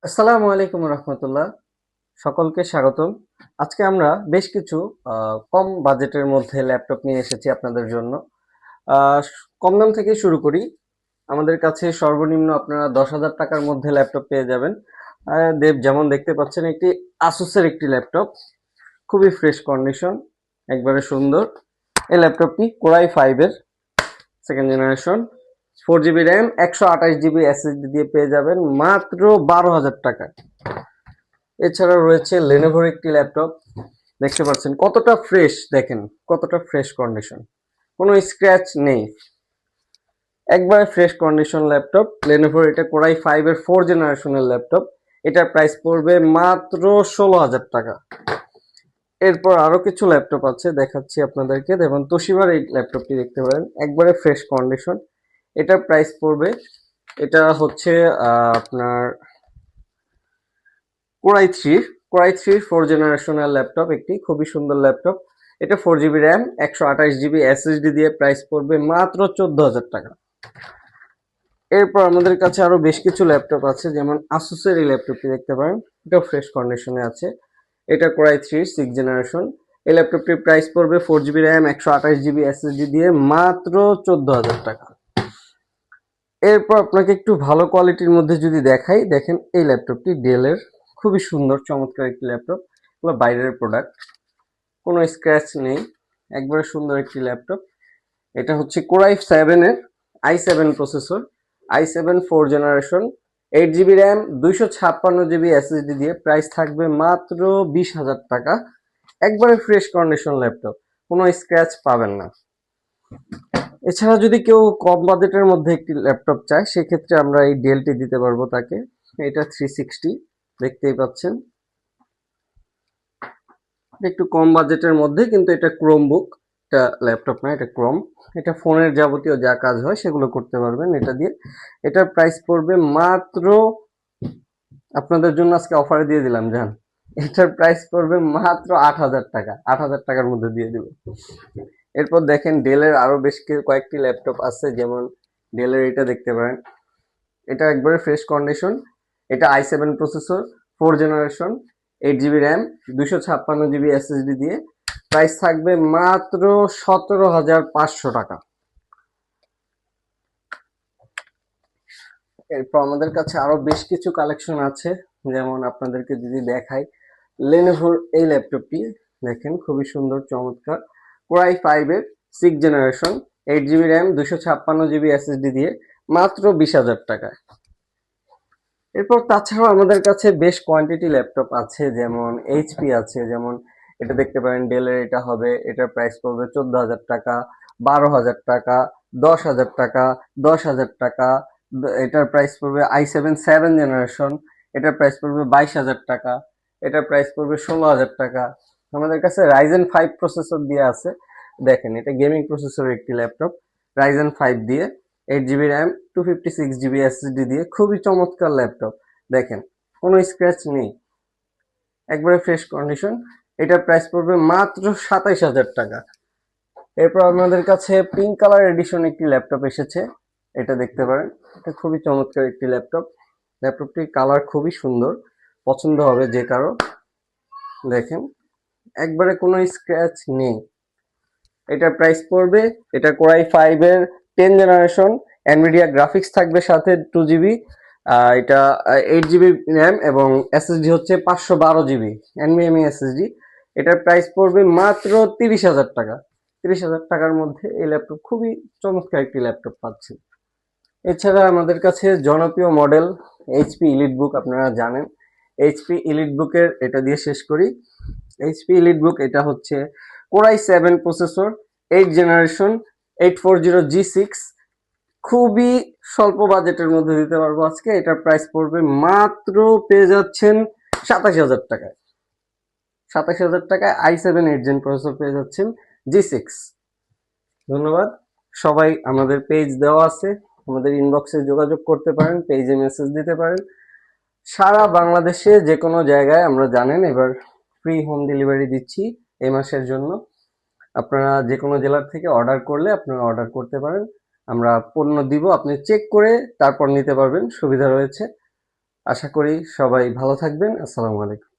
আসসালামু আলাইকুম রহমতুল্লাহ। সকলকে স্বাগতম। আজকে আমরা বেশ কিছু কম বাজেটের মধ্যে ল্যাপটপ নিয়ে এসেছি আপনাদের জন্য। আহ, কম দাম থেকে শুরু করি। আমাদের কাছে সর্বনিম্ন আপনারা 10,000 টাকার মধ্যে ল্যাপটপ পেয়ে যাবেন। যেমন দেখতে পাচ্ছেন, একটি আসুসের একটি ল্যাপটপ, খুবই ফ্রেশ কন্ডিশন, একবারে সুন্দর। এই ল্যাপটপটি কোরাই 5-এর second generation, 4 GB RAM, 128 GB SSD দিয়ে পেয়ে যাবেন মাত্র 12,000 টাকায়। এছাড়াও রয়েছে লেনোভোর একটি ল্যাপটপ, দেখতে পাচ্ছেন কতটা ফ্রেশ, দেখেন কতটা ফ্রেশ কন্ডিশন, কোনো স্ক্র্যাচ নেই, একবারে ফ্রেশ কন্ডিশন ল্যাপটপ লেনোভোর। এটা কোরাই 5-এর 4 জেনারেশনের ল্যাপটপ। এটার প্রাইস পড়বে মাত্র 16,000 টাকা। এরপর আরো কিছু ল্যাপটপ আছে, দেখাচ্ছি আপনাদেরকে। দেখুন, তোশিবার এই ল্যাপটপটি দেখতে পারেন, একবারে ফ্রেশ কন্ডিশন। এটার প্রাইস পড়বে, এটা হচ্ছে আপনার কোরাই 3, কোরাই 3 4 জেনারেশনের ল্যাপটপ, একটি খুবই সুন্দর ল্যাপটপ। এটা 4 জিবি র্যাম, 128 জিবি এসএসডি দিয়ে প্রাইস পড়বে মাত্র 14,000 টাকা। এরপর আমাদের কাছে আরো বেশ কিছু ল্যাপটপ আছে, যেমন আসুসের এই ল্যাপটপটি দেখতে পারেন, এটা ফ্রেশ কন্ডিশনে আছে। এটা কোরাই 3 6 জেনারেশন। এই ল্যাপটপটির প্রাইস পড়বে 4 জিবি র্যাম, 128 জিবি এসএসডি দিয়ে মাত্র 14,000 টাকা। এরপর আপনাকে একটু ভালো কোয়ালিটির মধ্যে যদি দেখাই, দেখেন এই ল্যাপটপটি ডেলের, খুবই সুন্দর চমৎকার একটি ল্যাপটপ। এগুলো বাইরের প্রোডাক্ট, কোনো স্ক্র্যাচ নেই, একবারে সুন্দর একটি ল্যাপটপ। এটা হচ্ছে কোরাই 7-এর i7 processor, i7 4 generation, 8 GB RAM, 256 GB SSD দিয়ে প্রাইস থাকবে মাত্র 20,000 টাকা। একবারে ফ্রেশ কন্ডিশন ল্যাপটপ, কোনো স্ক্র্যাচ পাবেন না। এছাড়া যদি কেউ কম বাজেটের মধ্যে একটি ল্যাপটপ চায়, সেক্ষেত্রে আমরা এই ডেলটি দিতে পারবো তাকে। এটা 360, দেখতেই পাচ্ছেন, একটু কম বাজেটের মধ্যে, কিন্তু এটা ক্রোমবুক, এটা ল্যাপটপ না, এটা ক্রোম। এটা ফোনের যাবতীয় যা কাজ হয় সেগুলো করতে পারবেন এটা দিয়ে। এটার প্রাইস পড়বে মাত্র, আপনাদের জন্য আজকে অফারে দিয়ে দিলাম জান, এটার প্রাইস পড়বে মাত্র 8,000 টাকা, 8,000 টাকার মধ্যে দিয়ে দিব। এরপর দেখেন ডেলের আরো বেশ কয়েকটি ল্যাপটপ আছে, যেমন ডেলের এটা দেখতে পারেন, এটা একবারে ফ্রেশ কন্ডিশন। এটা i7 processor, 4 generation, 8 GB RAM, 256 GB SSD দিয়ে প্রাইস থাকবে মাত্র 17,500 টাকা। এরপর আমাদের কাছে আরো বেশ কিছু কালেকশন আছে, যেমন আপনাদেরকে যদি দেখাই, লেনোভোর এই ল্যাপটপটি দেখেন, খুবই সুন্দর চমৎকার, কোরাই 5-এর 6 generation, 8 GB RAM, 256 GB SSD দিয়ে মাত্র 20,000 টাকায়। এরপর তাছাড়াও আমাদের কাছে বেশ কোয়ান্টিটি ল্যাপটপ আছে, যেমন এইচপি আছে, যেমন এটা দেখতে পারেন ডেলের, এটা হবে, এটার প্রাইস পড়বে 14,000 টাকা, 12,000 টাকা, 10,000 টাকা, 10,000 টাকা। এটার প্রাইস পড়বে i7 7 জেনারেশন, এটার প্রাইস পড়বে 22,000 টাকা, এটার প্রাইস পড়বে 16,000 টাকা। আমাদের কাছে রাইজেন 5 প্রসেসর দিয়ে আছে, দেখেন এটা গেমিং প্রসেসরের একটি ল্যাপটপ, রাইজেন 5 দিয়ে, 8 জিবি র্যাম, 256 জিবি এসএসডি দিয়ে খুবই চমৎকার ল্যাপটপ। দেখেন কোনো স্ক্র্যাচ নেই, একবারে ফ্রেশ কন্ডিশন। এটার প্রাইস পড়বে মাত্র 27,000 টাকা। এরপর আমাদের কাছে পিঙ্ক কালার এডিশন একটি ল্যাপটপ এসেছে, এটা দেখতে পারেন, এটা খুবই চমৎকার একটি ল্যাপটপ। ল্যাপটপটির কালার খুবই সুন্দর, পছন্দ হবে যে কারো। দেখেন একবারে কোনো স্ক্র্যাচ নেই। এটার প্রাইস পড়বে, এটা কোরাই 5-এর 10 জেনারেশন, এনভিডিয়া গ্রাফিক্স থাকবে সাথে 2 জিবি, এটা 8 জিবি র্যাম এবং এসএসডি হচ্ছে 512 জিবি এনভিএমই এসএসডি। এটার প্রাইস পড়বে মাত্র 30,000 টাকা। 30,000 টাকার মধ্যে এই ল্যাপটপ, খুবই চমৎকার একটি ল্যাপটপ পাচ্ছি। এছাড়া আমাদের কাছে জনপ্রিয় মডেল এইচপি ইলিট বুক, আপনারা জানেন। এইচপি ইলিট বুকের এটা দিয়ে শেষ করি। এইচপি ইলিট বুক এটা হচ্ছে কোরাই 7 প্রসেসর, 8 জেনারেশন, 840G6, খুবই স্বল্প বাজেটের মধ্যে দিতে পারবো আজকে। এটার প্রাইস পড়বে মাত্র, পেয়ে যাচ্ছেন 27,000 টাকায়। 27,000 টাকায় i7 8 জেন প্রসেসর পেয়ে যাচ্ছেন, G6। ধন্যবাদ। সবাই আমাদের পেজ দেওয়া আছে, আমাদের ইনবক্সে যোগাযোগ করতে পারেন, পেজে মেসেজ দিতে পারেন। সারা বাংলাদেশে যে কোনো জায়গায় আমরা, জানেন, এবার ফ্রি হোম ডেলিভারি দিচ্ছি এই মাসের জন্য। আপনারা যে কোনো জেলার থেকে অর্ডার করলে আপনারা অর্ডার করতে পারেন, আমরা পণ্য দিব, আপনি চেক করে তারপর নিতে পারবেন, সুবিধা রয়েছে। আশা করি সবাই ভালো থাকবেন। আসসালামু আলাইকুম।